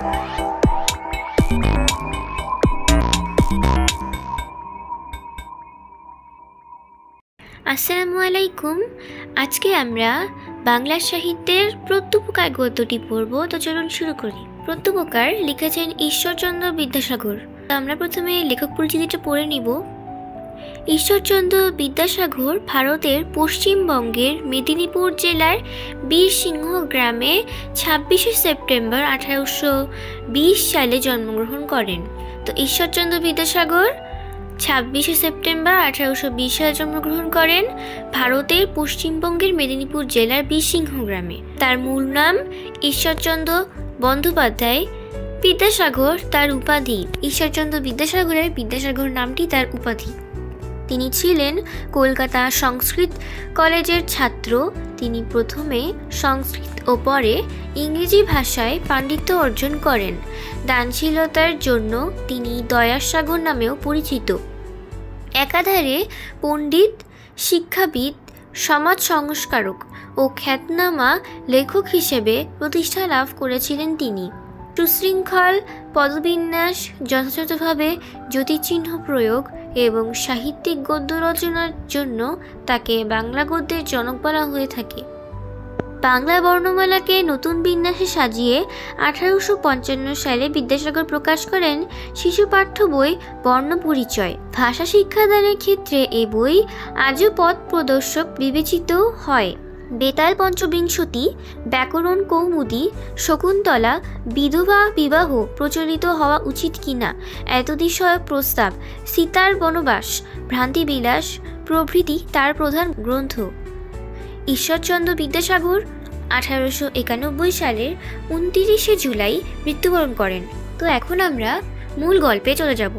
আসসালামু আলাইকুম। আজকে আমরা বাংলা সাহিত্যের প্রত্যুপকার গদ্যটি পড়ব। তো চলুন শুরু করি। প্রত্যুপকার লিখেছেন ঈশ্বরচন্দ্র বিদ্যাসাগর। আমরা প্রথমে লেখক পরিচিতিটা পড়ে নিব। ঈশ্বরচন্দ্র বিদ্যাসাগর ভারতের পশ্চিমবঙ্গের মেদিনীপুর জেলার বীরসিংহ গ্রামে 26শে সেপ্টেম্বর 1820 সালে জন্মগ্রহণ করেন। তো ঈশ্বরচন্দ্র বিদ্যাসাগর 26শে সেপ্টেম্বর 1820 সালে জন্মগ্রহণ করেন ভারতের পশ্চিমবঙ্গের মেদিনীপুর জেলার বীরসিংহ গ্রামে। তার মূল নাম ঈশ্বরচন্দ্র বন্দ্যোপাধ্যায়। বিদ্যাসাগর তার উপাধি। ঈশ্বরচন্দ্র বিদ্যাসাগরের বিদ্যাসাগর নামটি তার উপাধি। তিনি ছিলেন কলকাতা সংস্কৃত কলেজের ছাত্র। তিনি প্রথমে সংস্কৃত ও পরে ইংরেজি ভাষায় পাণ্ডিত্য অর্জন করেন। দানশীলতার জন্য তিনি দয়াসাগর নামেও পরিচিত। একাধারে পণ্ডিত, শিক্ষাবিদ, সমাজ সংস্কারক ও খ্যাতনামা লেখক হিসেবে প্রতিষ্ঠা লাভ করেছিলেন তিনি। সুশৃঙ্খল পদবিন্যাস, যথাযথভাবে জ্যোতিচিহ্ন প্রয়োগ এবং সাহিত্যিক গদ্য রচনার জন্য তাকে বাংলা গদ্যের জনক বলা হয়ে থাকে। বাংলা বর্ণমালাকে নতুন বিন্যাসে সাজিয়ে 1855 সালে বিদ্যাসাগর প্রকাশ করেন শিশু পাঠ্য বই বর্ণপরিচয়। ভাষা শিক্ষাদানের ক্ষেত্রে এ বই আজও পথ প্রদর্শক বিবেচিত হয়। বেতাল পঞ্চবিংশতি, ব্যাকরণ কৌমুদী, শকুন্তলা, বিধবা বিবাহ প্রচলিত হওয়া উচিত কিনা এতদিশয় প্রস্তাব, সীতার বনবাস, ভ্রান্তিবিলাস প্রভৃতি তার প্রধান গ্রন্থ। ঈশ্বরচন্দ্র বিদ্যাসাগর 1891 সালের 29শে জুলাই মৃত্যুবরণ করেন। তো এখন আমরা মূল গল্পে চলে যাব।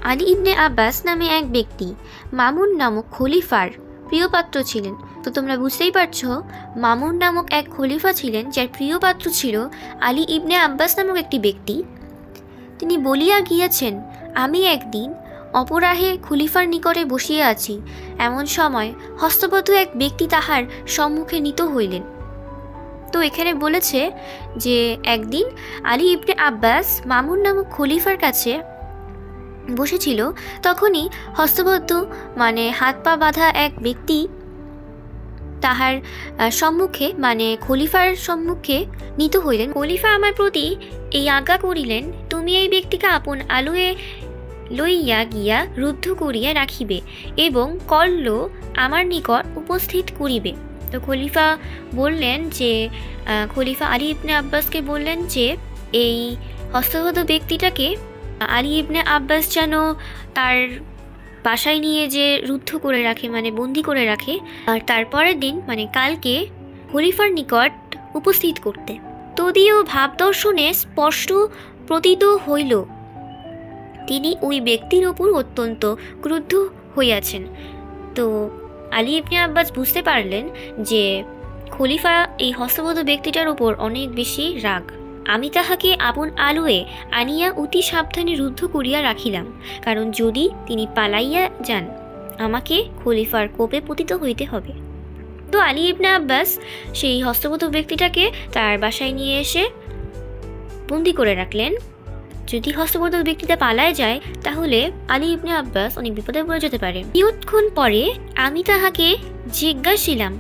আলী ইবনে আব্বাস নামে এক ব্যক্তি মামুন নামক খলিফার প্রিয়পাত্র ছিলেন। তো তোমরা বুঝতেই পারছো, মামুন নামক এক খলিফা ছিলেন যার প্রিয় পাত্র ছিল আলী ইবনে আব্বাস নামক একটি ব্যক্তি। তিনি বলিয়া গিয়েছেন, আমি একদিন অপরাহে খলিফার নিকটে বসিয়া আছি, এমন সময় হস্তবদ্ধ এক ব্যক্তি তাহার সম্মুখে নীত হইলেন। তো এখানে বলেছে যে একদিন আলী ইবনে আব্বাস মামুন নামক খলিফার কাছে বসেছিল, তখনই হস্তবদ্ধ মানে হাত পা বাঁধা এক ব্যক্তি তাহার সম্মুখে মানে খলিফার সম্মুখে নীত হইলেন। খলিফা আমার প্রতি এই আজ্ঞা করিলেন, তুমি এই ব্যক্তিকে আপন আলুয়ে লইয়া গিয়া রুদ্ধ করিয়া রাখিবে এবং কল্ল আমার নিকট উপস্থিত করিবে। তো খলিফা বললেন যে খলিফা আলী ইবনে আব্বাসকে বললেন যে এই হস্তবদ্ধ ব্যক্তিটাকে আলী ইবনে আব্বাস যেন তার বাসায় নিয়ে যে রুদ্ধ করে রাখে মানে বন্দি করে রাখে, আর তারপরের দিন মানে কালকে খলিফার নিকট উপস্থিত করতে। তদীয় ভাব দর্শনে স্পষ্ট প্রতীত হইল তিনি ওই ব্যক্তির ওপর অত্যন্ত ক্রুদ্ধ হইয়াছেন। তো আলী ইবনে আব্বাস বুঝতে পারলেন যে খলিফা এই হস্তবদ্ধ ব্যক্তিটার ওপর অনেক বেশি রাগ। আমি তাহাকে আপন আলুয়ে আনিয়া অতি সাবধানে রুদ্ধ করিয়া রাখিলাম, কারণ যদি তিনি পালাইয়া যান আমাকে খলিফার কোপে পতিত হইতে হবে। তো আলী ইবনে আব্বাস সেই হস্তবদ্ধ ব্যক্তিটাকে তার বাসায় নিয়ে এসে বন্দি করে রাখলেন। যদি হস্তবদ্ধ ব্যক্তিটা পালায় যায় তাহলে আলী ইবনে আব্বাস অনেক বিপদে পড়ে যেতে পারে। কিছুক্ষণ পরে আমি তাহাকে জিজ্ঞাসিলাম,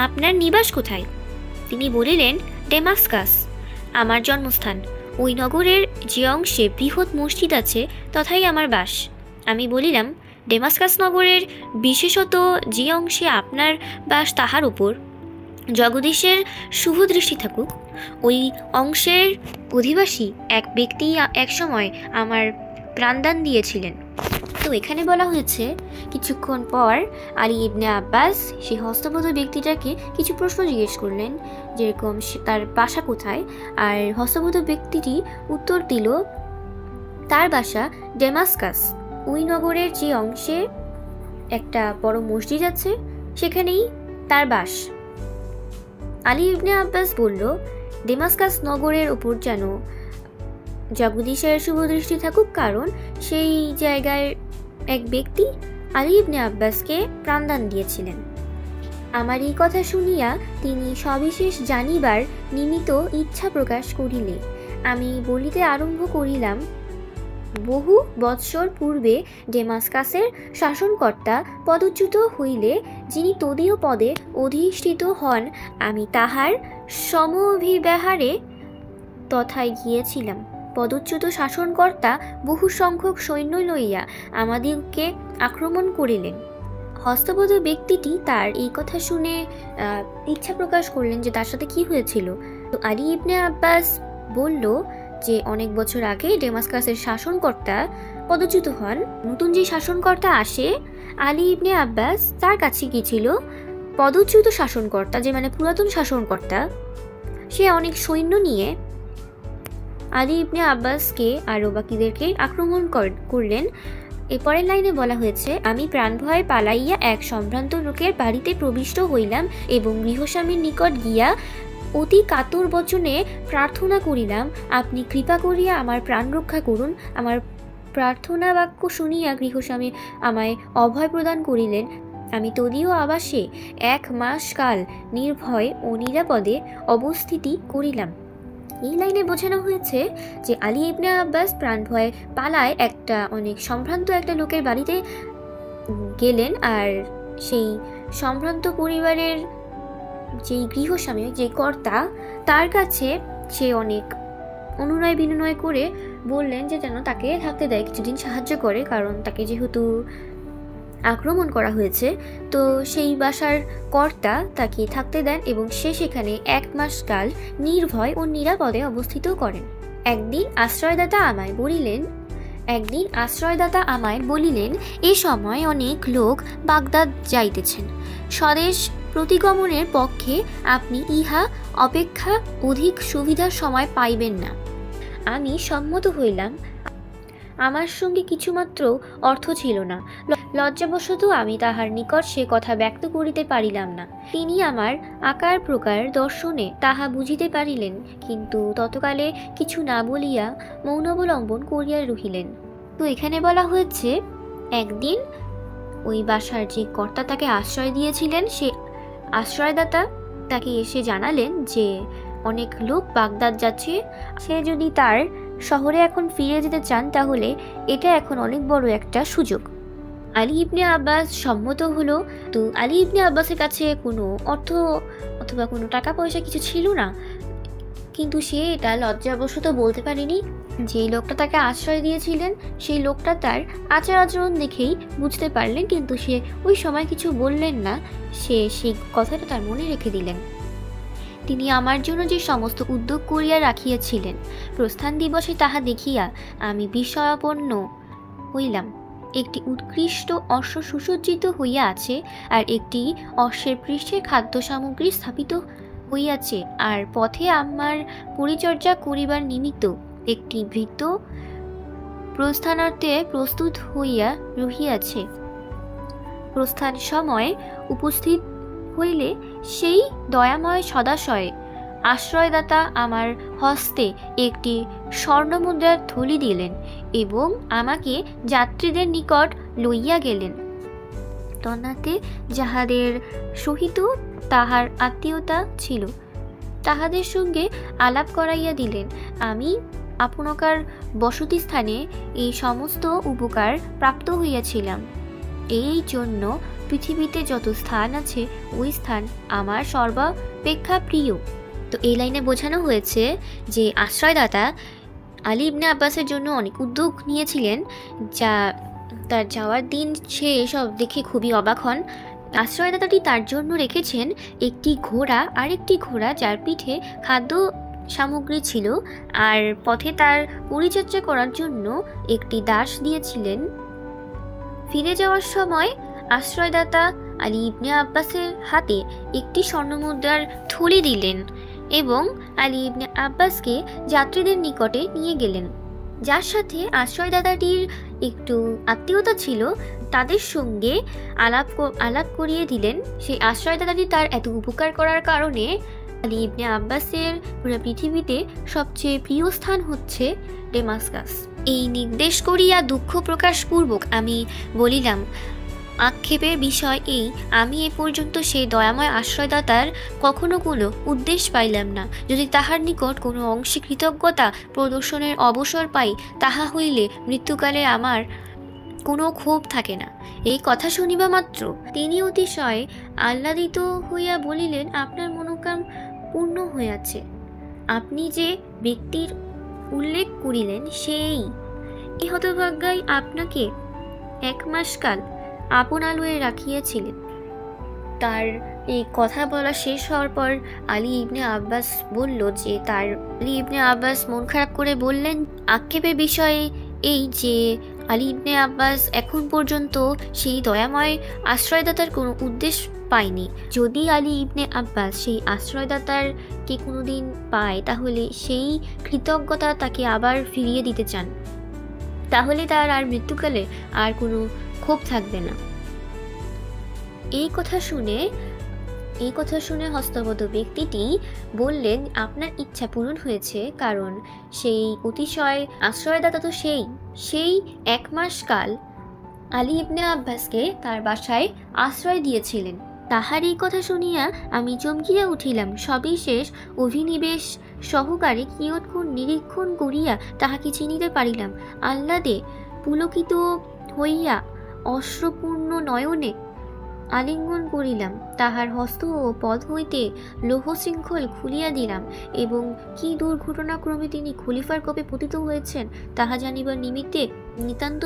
আপনার নিবাস কোথায়? তিনি বলিলেন, ডেমাস্কাস আমার জন্মস্থান। ওই নগরের যে অংশে বৃহৎ মসজিদ আছে তথাই আমার বাস। আমি বলিলাম, ডেমাস্কাস নগরের বিশেষত যে অংশে আপনার বাস তাহার উপর জগদীশের শুভ দৃষ্টি থাকুক। ওই অংশের অধিবাসী এক ব্যক্তি একসময় আমার প্রাণদান দিয়েছিলেন। তো এখানে বলা হয়েছে কিছুক্ষণ পর আলী ইবনে আব্বাস সেই হস্তবদ্ধ ব্যক্তিটাকে কিছু প্রশ্ন জিজ্ঞেস করলেন, যেরকম তার বাসা কোথায়, আর হস্তবদ্ধ ব্যক্তিটি উত্তর দিল তার বাসা ডেমাস্কাস। ওই নগরের যে অংশে একটা বড় মসজিদ আছে সেখানেই তার বাস। আলী ইবনে আব্বাস বলল, ডেমাস্কাস নগরের উপর যেন জগদীশের শুভ দৃষ্টি থাকুক, কারণ সেই জায়গায় এক ব্যক্তি আলী ইবনে আব্বাসকে প্রাণদান দিয়েছিলেন। আমার এই কথা শুনিয়া তিনি সবিশেষ জানিবার নিমিত্ত ইচ্ছা প্রকাশ করিলে। আমি বলিতে আরম্ভ করিলাম, বহু বৎসর পূর্বে ডেমাস্কাসের শাসনকর্তা পদচ্যুত হইলে যিনি তদীয় পদে অধিষ্ঠিত হন, আমি তাহার সমভিব্যাহারে তথায় গিয়েছিলাম। পদচ্যুত শাসনকর্তা বহু সংখ্যক সৈন্য লইয়া আমাদিগকে আক্রমণ করিলেন। হস্তবদ্ধ ব্যক্তিটি তার এই কথা শুনে ইচ্ছা প্রকাশ করলেন যে তার সাথে কি হয়েছিল। তো আলী ইবনে আব্বাস বলল যে অনেক বছর আগে ডেমাস্কাসের শাসনকর্তা পদচ্যুত হন, নতুন যে শাসনকর্তা আসে আলী ইবনে আব্বাস তার কাছে গিয়েছিল। পদচ্যুত শাসনকর্তা যে মানে পুরাতন শাসনকর্তা, সে অনেক সৈন্য নিয়ে আলী ইবনে আব্বাসকে আরও বাকিদেরকে আক্রমণ করলেন। এরপরের লাইনে বলা হয়েছে, আমি প্রাণভয়ে পালাইয়া এক সম্ভ্রান্ত লোকের বাড়িতে প্রবিষ্ট হইলাম এবং গৃহস্বামীর নিকট গিয়া অতি কাতর বচনে প্রার্থনা করিলাম, আপনি কৃপা করিয়া আমার প্রাণ রক্ষা করুন। আমার প্রার্থনা বাক্য শুনিয়া গৃহস্বামী আমায় অভয় প্রদান করিলেন। আমি তদীয় আবাসে 1 মাস কাল নির্ভয় ও নিরাপদে অবস্থিতি করিলাম। এই লাইনে বোঝানো হয়েছে যে আলী ইবনে আব্বাস প্রাণ ভয়ে পালায় একটা অনেক সম্ভ্রান্ত একটা লোকের বাড়িতে গেলেন, আর সেই সম্ভ্রান্ত পরিবারের যেই গৃহস্বামী যে কর্তা তার কাছে সে অনেক অনুনয় বিনয় করে বললেন যে যেন তাকে থাকতে দেয়, কিছুদিন সাহায্য করে, কারণ তাকে যেহেতু আক্রমণ করা হয়েছে। তো সেই বাসার কর্তা তাকে থাকতে দেন এবং সে সেখানে 1 মাস কাল নির্ভয় ও নিরাপদে অবস্থিত করেন। একদিন আশ্রয়দাতা আমায় বলিলেন, এ সময় অনেক লোক বাগদাদ যাইতেছেন, স্বদেশ প্রতিগমনের পক্ষে আপনি ইহা অপেক্ষা অধিক সুবিধার সময় পাইবেন না। আমি সম্মত হইলাম। আমার সঙ্গে কিছুমাত্র অর্থ ছিল না, লজ্জাবশত আমি তাহার নিকট সে কথা ব্যক্ত করিতে পারিলাম না। তিনি আমার আকার প্রকার দর্শনে তাহা বুঝিতে পারিলেন, কিন্তু ততকালে কিছু না বলিয়া মৌন অবলম্বন করিয়া রহিলেন। তো এখানে বলা হয়েছে, একদিন ওই বাসার যে কর্তা তাকে আশ্রয় দিয়েছিলেন, সে আশ্রয়দাতা তাকে এসে জানালেন যে অনেক লোক বাগদাদ যাচ্ছে, সে যদি তার শহরে এখন ফিরে যেতে চান তাহলে এটা এখন অনেক বড় একটা সুযোগ। আলী ইবনে আব্বাস সম্মত হলো। তো আলী ইবনে আব্বাসের কাছে কোনো অর্থ অথবা কোনো টাকা পয়সা কিছু ছিল না, কিন্তু সে এটা লজ্জাবশত বলতে পারেনি। যেই লোকটা তাকে আশ্রয় দিয়েছিলেন সেই লোকটা তার আচার আচরণ দেখেই বুঝতে পারলেন, কিন্তু সে ওই সময় কিছু বললেন না, সে সেই কথাটা তার মনে রেখে দিলেন। তিনি আমার জন্য যে সমস্ত উদ্যোগ করিয়া রাখিয়াছিলেন, প্রস্থান দিবসে তাহা দেখিয়া আমি বিস্ময়াপন্ন হইলাম। একটি উৎকৃষ্ট অশ্ব সুসজ্জিত হইয়া আছে, আর একটি অশ্বের পৃষ্ঠে খাদ্য সামগ্রী স্থাপিত হইয়াছে, আর পথে আমার পরিচর্যা করিবার নিমিত্ত একটি ভৃত্য প্রস্থানার্থে প্রস্তুত হইয়া রহিয়াছে। প্রস্থান সময় উপস্থিত হইলে সেই দয়াময় সদাশয় আশ্রয়দাতা আমার হস্তে একটি স্বর্ণমুদ্রার থলি দিলেন এবং আমাকে যাত্রীদের নিকট লইয়া গেলেন। তন্নাতে যাহাদের সহিত তাহার আত্মীয়তা ছিল তাহাদের সঙ্গে আলাপ করাইয়া দিলেন। আমি আপনকার বসতি স্থানে এই সমস্ত উপকার প্রাপ্ত হইয়াছিলাম। এই জন্য পৃথিবীতে যত স্থান আছে ওই স্থান আমার সর্বাপেক্ষা প্রিয়। তো এই লাইনে বোঝানো হয়েছে যে আশ্রয়দাতা আলী ইবনে আব্বাসের জন্য অনেক উদ্যোগ নিয়েছিলেন, যা তার যাওয়ার দিন সে এসব দেখে খুবই অবাক হন। আশ্রয়দাতাটি তার জন্য রেখেছেন একটি ঘোড়া, আরেকটি ঘোড়া যার পিঠে খাদ্য সামগ্রী ছিল, আর পথে তার পরিচর্যা করার জন্য একটি দাস দিয়েছিলেন। ফিরে যাওয়ার সময় আশ্রয়দাতা আলী ইবনে আব্বাসের হাতে একটি স্বর্ণমুদ্রার থলি দিলেন এবং আলী ইবনে আব্বাসকে যাত্রীদের নিকটে নিয়ে গেলেন। যার সাথে আশ্রয়দাতাটির একটু আত্মীয়তা ছিল তাদের সঙ্গে আলাপ করিয়ে দিলেন। সেই আশ্রয়দাতাটি তার এত উপকার করার কারণে আলী ইবনে আব্বাসের পুরো পৃথিবীতে সবচেয়ে প্রিয় স্থান হচ্ছে ডেমাস্কাস। এই নির্দেশ করিয়া দুঃখ প্রকাশ পূর্বক আমি বলিলাম, আক্ষেপের বিষয় এই, আমি এ পর্যন্ত সেই দয়াময় আশ্রয়দাতার কখনো কোনো উদ্দেশ্য পাইলাম না। যদি তাহার নিকট কোনো অংশে কৃতজ্ঞতা প্রদর্শনের অবসর পাই, তাহা হইলে মৃত্যুকালে আমার কোনো ক্ষোভ থাকে না। এই কথা শুনিবা মাত্র তিনি অতিশয় আহ্লাদিত হইয়া বলিলেন, আপনার মনোকাম পূর্ণ হইয়াছে। আপনি যে ব্যক্তির উল্লেখ করিলেন সেই এই হতভাগ্যাই আপনাকে 1 মাস কাল আপন আলোয় রাখিয়াছিলেন। তার এই কথা বলা শেষ হওয়ার পর আলী ইবনে আব্বাস বলল যে আলী ইবনে আব্বাস মন খারাপ করে বললেন, আক্ষেপের বিষয়ে এই যে আলী ইবনে আব্বাস এখন পর্যন্ত সেই দয়াময় আশ্রয়দাতার কোনো উদ্দেশ্য পায়নি। যদি আলী ইবনে আব্বাস সেই আশ্রয়দাতারকে কোনোদিন পায়, তাহলে সেই কৃতজ্ঞতা তাকে আবার ফিরিয়ে দিতে চান, তাহলে তার আর মৃত্যুকালে আর কোনো ক্ষোভ থাকবে না। এই কথা শুনে হস্তবদ্ধ ব্যক্তিটি বললেন, আপনার ইচ্ছা পূরণ হয়েছে, কারণ সেই অতিশয় আশ্রয়দাতা তো সেই 1 মাস কাল আলী ইবনে আব্বাসকে তার বাসায় আশ্রয় দিয়েছিলেন। তাহার এই কথা শুনিয়া আমি চমকিয়া উঠিলাম। সবিশেষ অভিনিবেশ সহকারে কিয়ৎক্ষণ নিরীক্ষণ করিয়া তাহাকে চিনিতে পারিলাম। আহ্লাদে পুলকিত হইয়া অশ্রুপূর্ণ নয়নে আলিঙ্গন করিলাম। তাহার হস্ত ও পদ হইতে লৌহ শৃঙ্খল খুলিয়া দিলাম এবং কি দুর্ঘটনাক্রমে তিনি খলিফার কোপে পতিত হয়েছেন তাহা জানিবার নিমিত্তে নিতান্ত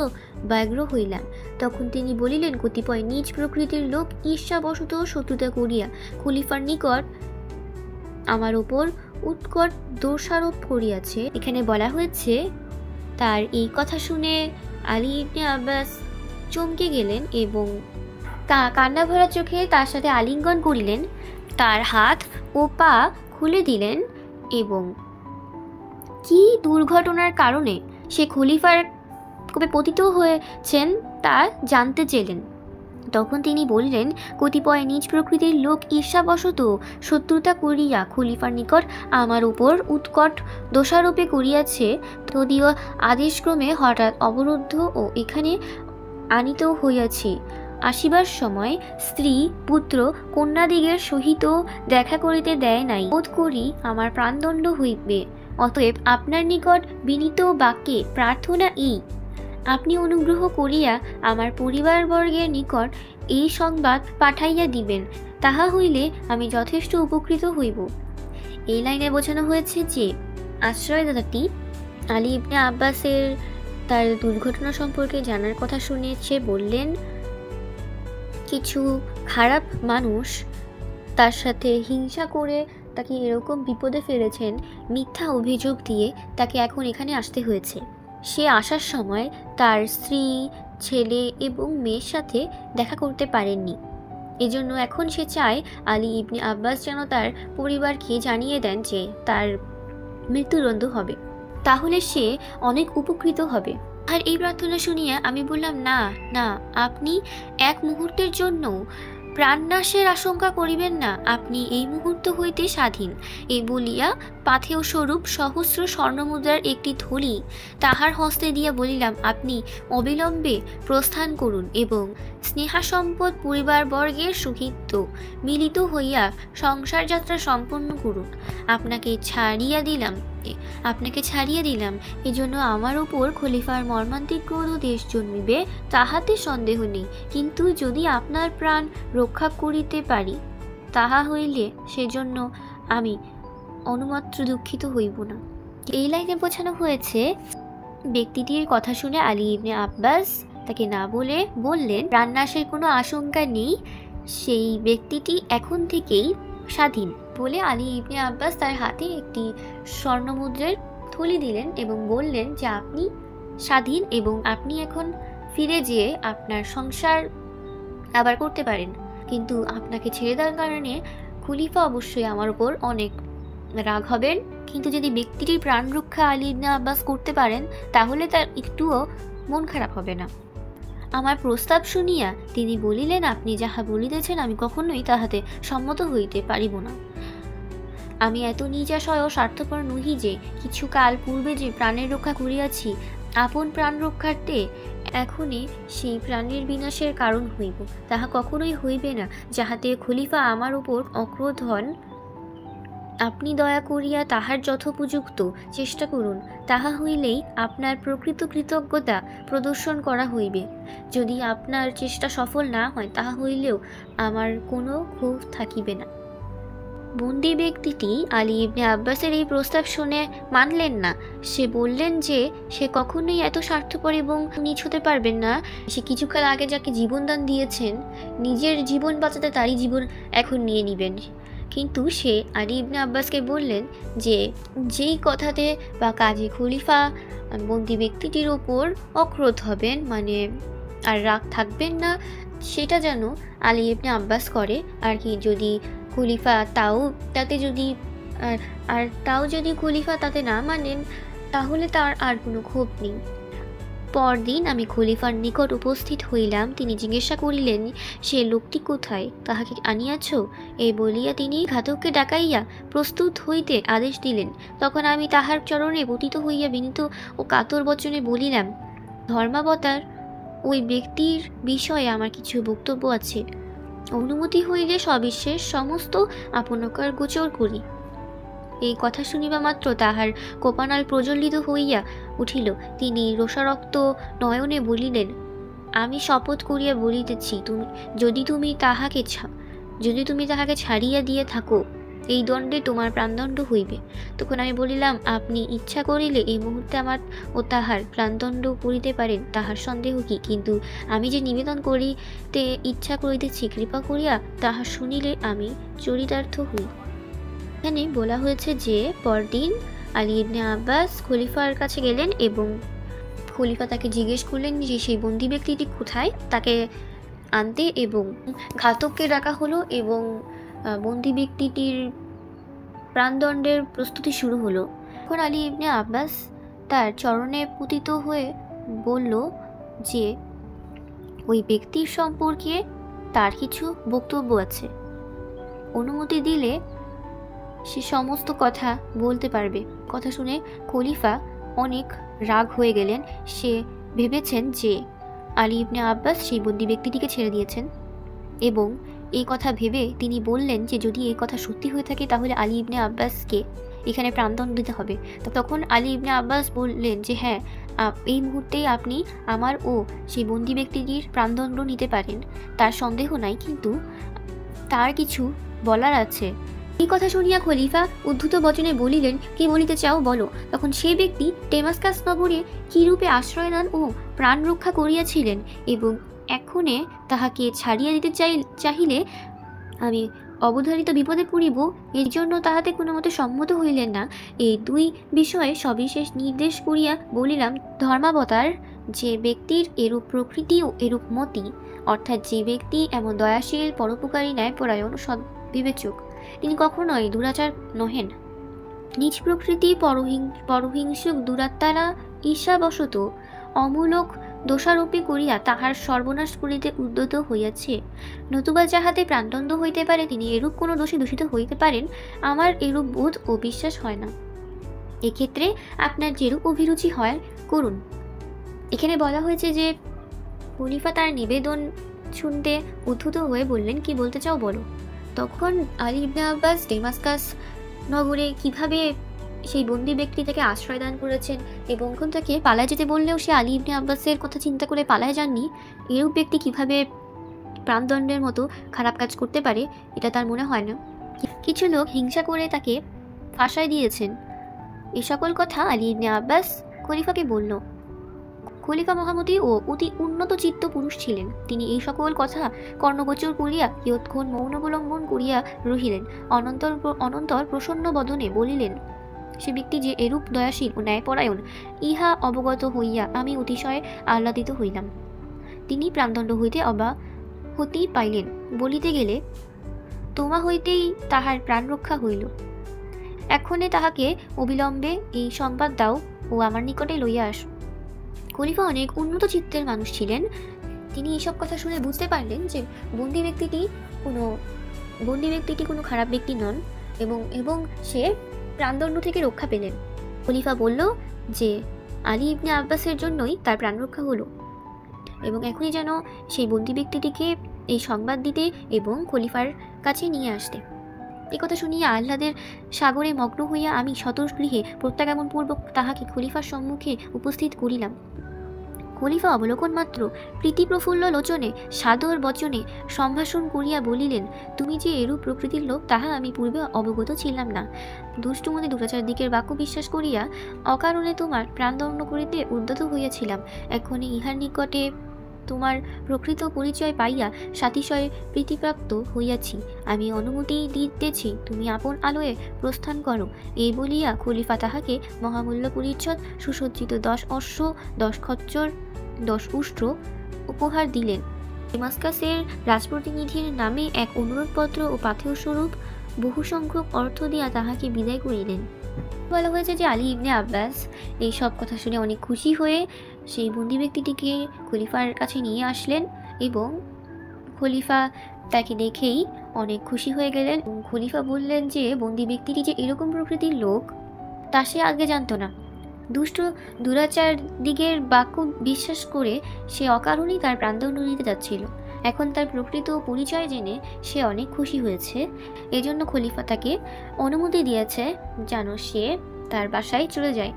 ব্যগ্র হইলাম। তখন তিনি বলিলেন, কতিপয় নিজ প্রকৃতির লোক ঈর্ষাবশত শত্রুতা করিয়া খলিফার নিকট আমার ওপর উৎকট দোষারোপ করিয়াছে। এখানে বলা হয়েছে, তার এই কথা শুনে আলী ইবনে আব্বাস চমকে গেলেন এবং কান্না ভরা চোখে তার সাথে আলিঙ্গন করিলেন, তার হাত ও পা খুলে দিলেন এবং কি দুর্ঘটনার কারণে সে খলিফার কোপে পতিত হয়েছেন তা জানতে চাইলেন। তখন তিনি বললেন, কতিপয় নিজ প্রকৃতির লোক ঈর্ষাবশত শত্রুতা করিয়া খলিফার নিকট আমার উপর উৎকট দোষারোপে করিয়াছে। তদীয় আদেশক্রমে হঠাৎ অবরুদ্ধ ও এখানে আনিত হইয়াছি। আসিবার সময় স্ত্রী পুত্র কন্যাদিগের সহিত দেখা করিতে দেয় নাই। বোধ করি আমার প্রাণদণ্ড হইবে। অতএব আপনার নিকট বিনীত বাক্যে প্রার্থনা এই, আপনি অনুগ্রহ করিয়া আমার পরিবারবর্গের নিকট এই সংবাদ পাঠাইয়া দিবেন, তাহা হইলে আমি যথেষ্ট উপকৃত হইব। এই লাইনে বোঝানো হয়েছে যে আশ্রয়দাতাটি আলী ইবনে আব্বাসের তার দুর্ঘটনা সম্পর্কে জানার কথা শুনেছে। বললেন, কিছু খারাপ মানুষ তার সাথে হিংসা করে তাকে এরকম বিপদে ফেলেছেন, মিথ্যা অভিযোগ দিয়ে তাকে এখন এখানে আসতে হয়েছে। সে আসার সময় তার স্ত্রী, ছেলে এবং মেয়ের সাথে দেখা করতে পারেননি। এজন্য এখন সে চায় আলী ইবনে আব্বাস যেন তার পরিবারকে জানিয়ে দেন যে তার মৃত্যুদণ্ড হবে, তাহলে সে অনেক উপকৃত হবে। আর এই প্রার্থনা শুনিয়া আমি বললাম, না না, আপনি এক মুহূর্তের জন্য প্রাণনাশের আশঙ্কা করিবেন না, আপনি এই মুহূর্ত হইতে স্বাধীন। এই বলিয়া পাথেয় স্বরূপ সহস্র স্বর্ণমুদ্রার একটি থলি তাহার হস্তে দিয়া বলিলাম, আপনি অবিলম্বে প্রস্থান করুন এবং স্নেহাসম্পদ পরিবারবর্গের সহিত মিলিত হইয়া সংসার যাত্রা সম্পন্ন করুন। আপনাকে ছাড়িয়া দিলাম, এজন্য আমার উপর খলিফার মর্মান্তিক ক্রোধ দেশ জন্মিবে তাহাতে সন্দেহ নেই। কিন্তু যদি আপনার প্রাণ রক্ষা করিতে পারি, তাহা হইলে সেজন্য আমি অনুমাত্র দুঃখিত হইব না। এই লাইনে বোঝানো হয়েছে, ব্যক্তিটির কথা শুনে আলী ইবনে আব্বাস তাকে না বলে বললেন, প্রাণনাশের কোনো আশঙ্কা নেই, সেই ব্যক্তিটি এখন থেকেই স্বাধীন। বলে আলী ইবনে আব্বাস তার হাতে একটি স্বর্ণমুদ্রার থলি দিলেন এবং বললেন যে আপনি স্বাধীন এবং আপনি এখন ফিরে যেয়ে আপনার সংসার আবার করতে পারেন। কিন্তু আপনাকে ছেড়ে দেওয়ার কারণে খলিফা অবশ্যই আমার উপর অনেক রাগ হবেন, কিন্তু যদি ব্যক্তিটির প্রাণ রক্ষা আলী ইবনে আব্বাস করতে পারেন তাহলে তার একটুও মন খারাপ হবে না। আমার প্রস্তাব শুনিয়া তিনি বলিলেন, আপনি যাহা বলিতেছেন আমি কখনোই তাহাতে সম্মত হইতে পারিব না। আমি এত নিজাশয় ও স্বার্থপর নহি যে কিছু কাল পূর্বে যে প্রাণের রক্ষা করিয়াছি, আপন প্রাণ রক্ষার্থে এখনই সেই প্রাণীর বিনাশের কারণ হইব, তাহা কখনোই হইবে না, যাহাতে খলিফা আমার উপর অক্রোধ হন। আপনি দয়া করিয়া তাহার যথোপযুক্ত চেষ্টা করুন, তাহা হইলেই আপনার প্রকৃত কৃতজ্ঞতা প্রদর্শন করা হইবে। যদি আপনার চেষ্টা সফল না হয়, তাহা হইলেও আমার কোনো ক্ষোভ থাকিবে না। বন্দী ব্যক্তিটি আলী ইবনে আব্বাসের এই প্রস্তাব শুনে মানলেন না। সে বললেন যে সে কখনোই এত স্বার্থপর এবং নীচ হতে পারবেন না। সে কিছুকাল আগে যাকে জীবনদান দিয়েছেন, নিজের জীবন বাঁচাতে তারই জীবন এখন নিয়ে নিবেন। কিন্তু সে আলী ইবনে আব্বাসকে বললেন যে যেই কথাতে বা কাজে খলিফা বন্দী ব্যক্তিটির ওপর অক্রোধ হবেন, মানে আর রাগ থাকবেন না, সেটা যেন আলী ইবনে আব্বাস করে আর কি। যদি খলিফা তাও যদি খলিফা তাতে না মানেন, তাহলে তার আর কোনো ক্ষোভ নেই। পরদিন আমি খলিফার নিকট উপস্থিত হইলাম। তিনি জিজ্ঞাসা করিলেন, সে লোকটি কোথায়, তাহাকে আনিয়াছ? এই বলিয়া তিনি ঘাতককে ডাকাইয়া প্রস্তুত হইতে আদেশ দিলেন। তখন আমি তাহার চরণে পতিত হইয়া বিনীত ও কাতর বচনে বলিলাম, ধর্মাবতার, ওই ব্যক্তির বিষয়ে আমার কিছু বক্তব্য আছে। অনুমতি হইলে সবিশেষ সমস্ত আপনকার গোচর করি। এই কথা শুনিবা মাত্র তাহার কোপানাল প্রজ্বলিত হইয়া উঠিল। তিনি রোষারক্ত নয়নে বলিলেন, আমি শপথ করিয়া বলিতেছি, যদি তুমি তাহাকে ছাড়িয়া দিয়ে থাকো, এই দণ্ডে তোমার প্রাণদণ্ড হইবে। তখন আমি বলিলাম, আপনি ইচ্ছা করিলে এই মুহূর্তে আমার ও তাহার প্রাণদণ্ড করিতে পারেন, তাহার সন্দেহ কি? কিন্তু আমি যে নিবেদন করিতে ইচ্ছা করিতেছি, কৃপা করিয়া তাহা শুনিলে আমি চরিতার্থ হই। এখানে বলা হয়েছে যে পরদিন আলী ইবনে আব্বাস খলিফার কাছে গেলেন এবং খলিফা তাকে জিজ্ঞেস করলেন যে সেই বন্দী ব্যক্তিটি কোথায়, তাকে আনতে, এবং ঘাতককে ডাকা হলো এবং বন্দী ব্যক্তিটির প্রাণদণ্ডের প্রস্তুতি শুরু হলো। এখন আলী ইবনে আব্বাস তার চরণে পতিত হয়ে বলল যে ওই ব্যক্তির সম্পর্কে তার কিছু বক্তব্য আছে, অনুমতি দিলে সে সমস্ত কথা বলতে পারবে। কথা শুনে খলিফা অনেক রাগ হয়ে গেলেন। সে ভেবেছেন যে আলী ইবনে আব্বাস সেই বন্দী ব্যক্তিটিকে ছেড়ে দিয়েছেন, এবং এই কথা ভেবে তিনি বললেন যে যদি এই কথা সত্যি হয়ে থাকে তাহলে আলী ইবনে আব্বাসকে এখানে প্রাণদণ্ড দিতে হবে। তখন আলী ইবনে আব্বাস বললেন যে হ্যাঁ, এই মুহূর্তেই আপনি আমার ও সেই বন্দী ব্যক্তিটির প্রাণদণ্ড নিতে পারেন, তার সন্দেহ নাই, কিন্তু তার কিছু বলার আছে। এই কথা শুনিয়া খলিফা উদ্ধত বচনে বলিলেন, কি বলিতে চাও বলো। তখন সে ব্যক্তি ডেমাস্কাস নগরে কিরূপে আশ্রয় নেন ও প্রাণ রক্ষা করিয়াছিলেন, এবং এক্ষণে তাহাকে ছাড়িয়া দিতে চাহিলে আমি অবধারিত বিপদে পড়িব, এর জন্য তাহাতে কোনো মতে সম্মত হইলেন না। এই দুই বিষয়ে সবিশেষ নির্দেশ করিয়া বলিলাম, ধর্মাবতার, যে ব্যক্তির এরূপ প্রকৃতি ও এরূপ মতি, অর্থাৎ যে ব্যক্তি এমন দয়াশীল, পরোপকারী, ন্যায়পরায়ণ, সদ্বিবেচক, তিনি কখনোই দুরাচার নহেন। নিজ প্রকৃতি পরহিংসুক দুরাত্মারা ঈর্ষাবশত অমূলক দোষারোপী করিয়া তাহার সর্বনাশ করিতে উদ্যত হইয়াছে। নতুবা যাহাতে প্রাণদণ্ড হইতে পারে, তিনি এরূপ কোনো দোষে দূষিত হইতে পারেন, আমার এরূপ বোধ ও বিশ্বাস হয় না। এক্ষেত্রে আপনার যেরূপ অভিরুচি হয় করুন। এখানে বলা হয়েছে যে খলিফা তার নিবেদন শুনতে উদ্ধত হয়ে বললেন, কি বলতে চাও বলো। তখন আলী ইবনে আব্বাস ডেমাস্কাস নগরে কিভাবে সেই বন্দী ব্যক্তি তাকে আশ্রয় দান করেছেন এবং কোন তাকে পালায় যেতে বললেও সে আলী ইবনে আব্বাসের কথা চিন্তা করে পালায় যাননি, এরূপ ব্যক্তি কিভাবে প্রাণদণ্ডের মতো খারাপ কাজ করতে পারে, এটা তার মনে হয় না। কিছু লোক হিংসা করে তাকে ফাঁসায় দিয়েছেন। এই সকল কথা আলী ইবনে আব্বাস খলিফাকে বলল। খলিফা মহামতি ও অতি উন্নত চিত্ত পুরুষ ছিলেন। তিনি এই সকল কথা কর্ণগোচর করিয়া কিয়ৎক্ষণ মৌন অবলম্বন করিয়া রহিলেন। অনন্তর প্রসন্ন বদনে বলিলেন, সে ব্যক্তি যে এরূপ দয়াশীল ও ন্যায়পরায়ণ, ইহা অবগত হইয়া আমি অতিশয় আহ্লাদিত হইলাম। তিনি প্রাণদণ্ড হইতে অব্যাহতি পাইলেন। বলিতে গেলে তোমা হইতেই তাহার প্রাণ রক্ষা হইল। এক্ষণে তাহাকে অবিলম্বে এই সংবাদ দাও ও আমার নিকটে লইয়া আস। খলিফা অনেক উন্নত চিত্তের মানুষ ছিলেন। তিনি এইসব কথা শুনে বুঝতে পারলেন যে বন্দী ব্যক্তিটি কোনো খারাপ ব্যক্তি নন, এবং সে প্রাণদণ্ড থেকে রক্ষা পেলেন। খলিফা বলল যে আলী ইবনে আব্বাসের জন্যই তার প্রাণ রক্ষা হলো। এবং এখনই যেন সেই বন্দি ব্যক্তিটিকে এই সংবাদ দিতে এবং খলিফার কাছে নিয়ে আসতে। একথা শুনিয়া আহ্লাদের সাগরে মগ্ন হইয়া আমি স্বতঃগৃহে প্রত্যাগমনপূর্বক তাহাকে খলিফার সম্মুখে উপস্থিত করিলাম। খলিফা অবলোকন মাত্র প্রীতিপ্রফুল্ল লোচনে সাদর বচনে সম্ভাষণ করিয়া বলিলেন, তুমি যে এরূপ প্রকৃতির লোক তাহা আমি পূর্বে অবগত ছিলাম না। দুষ্টুমতি দুরাচার দিকের বাক্য বিশ্বাস করিয়া অকারণে তোমার প্রাণদণ্ড করিতে উদ্যত হইয়াছিলাম। এখনই ইহার নিকটে তোমার প্রকৃত পরিচয় পাইয়া সাতিশয়ে প্রীতিপ্রাপ্ত হইয়াছি। আমি অনুমতি দিতেছি, তুমি আপন আলোয়ে প্রস্থান করো। এই বলিয়া খলিফা তাহাকে মহামূল্য পরিচ্ছদ সুসজ্জিত 10 অশ্ব, 10 খচ্চর, 10 উষ্ট্র উপহার দিলেন। ডেমাস্কাসের রাজপ্রতিনিধির নামে এক অনুরোধপত্র ও পাথেয় স্বরূপ বহু সংখ্যক অর্থ দিয়া তাহাকে বিদায় করিলেন। বলা হয়েছে যে আলী ইবনে আব্বাস এই সব কথা শুনে অনেক খুশি হয়ে সেই বন্দি ব্যক্তিটিকে খলিফার কাছে নিয়ে আসলেন এবং খলিফা তাকে দেখেই অনেক খুশি হয়ে গেলেন। খলিফা বললেন যে বন্দি ব্যক্তিটি যে এরকম প্রকৃতির লোক তা সে আগে জানতো না। দুষ্ট দুরাচার দিকের বাক্য বিশ্বাস করে সে অকারণেই তার প্রাণদণ্ড নিতে যাচ্ছিল। এখন তার প্রকৃত পরিচয় জেনে সে অনেক খুশি হয়েছে। এজন্য খলিফা তাকে অনুমতি দিয়েছে যেন সে তার বাসায় চলে যায়।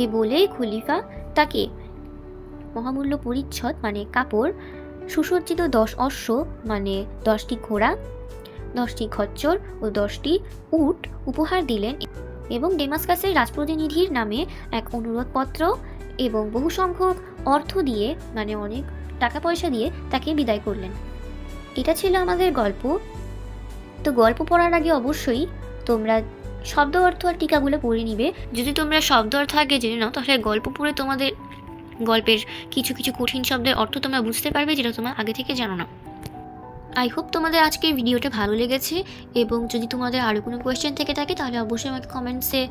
এ বলে খলিফা তাকে মহামূল্য পরিচ্ছদ মানে কাপড়, সুসজ্জিত 10 অশ্ব মানে 10টি ঘোড়া, 10টি খচ্চর ও 10টি উট উপহার দিলেন এবং ডেমাস্কাসের রাজপ্রতিনিধির নামে এক অনুরোধপত্র এবং বহু সংখ্যক অর্থ দিয়ে মানে অনেক টাকা পয়সা দিয়ে তাকে বিদায় করলেন। এটা ছিল আমাদের গল্প। তো গল্প পড়ার আগে অবশ্যই তোমরা শব্দ অর্থ আর টিকাগুলো পড়ে নিবে। যদি তোমরা শব্দ অর্থ আগে জেনে নাও তাহলে গল্প পড়ে তোমাদের গল্পের কিছু কিছু কঠিন শব্দের অর্থ তোমরা বুঝতে পারবে যেটা তোমরা আগে থেকে জানো না। আই হোপ তোমাদের আজকের ভিডিওটা ভালো লেগেছে এবং যদি তোমাদের আরও কোনো কোয়েশ্চেন থেকে থাকে তাহলে অবশ্যই আমাকে কমেন্টসে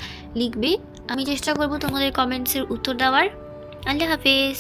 লিখবে। আমি চেষ্টা করব তোমাদের কমেন্টসের উত্তর দেওয়ার। আল্লাহ হাফেজ।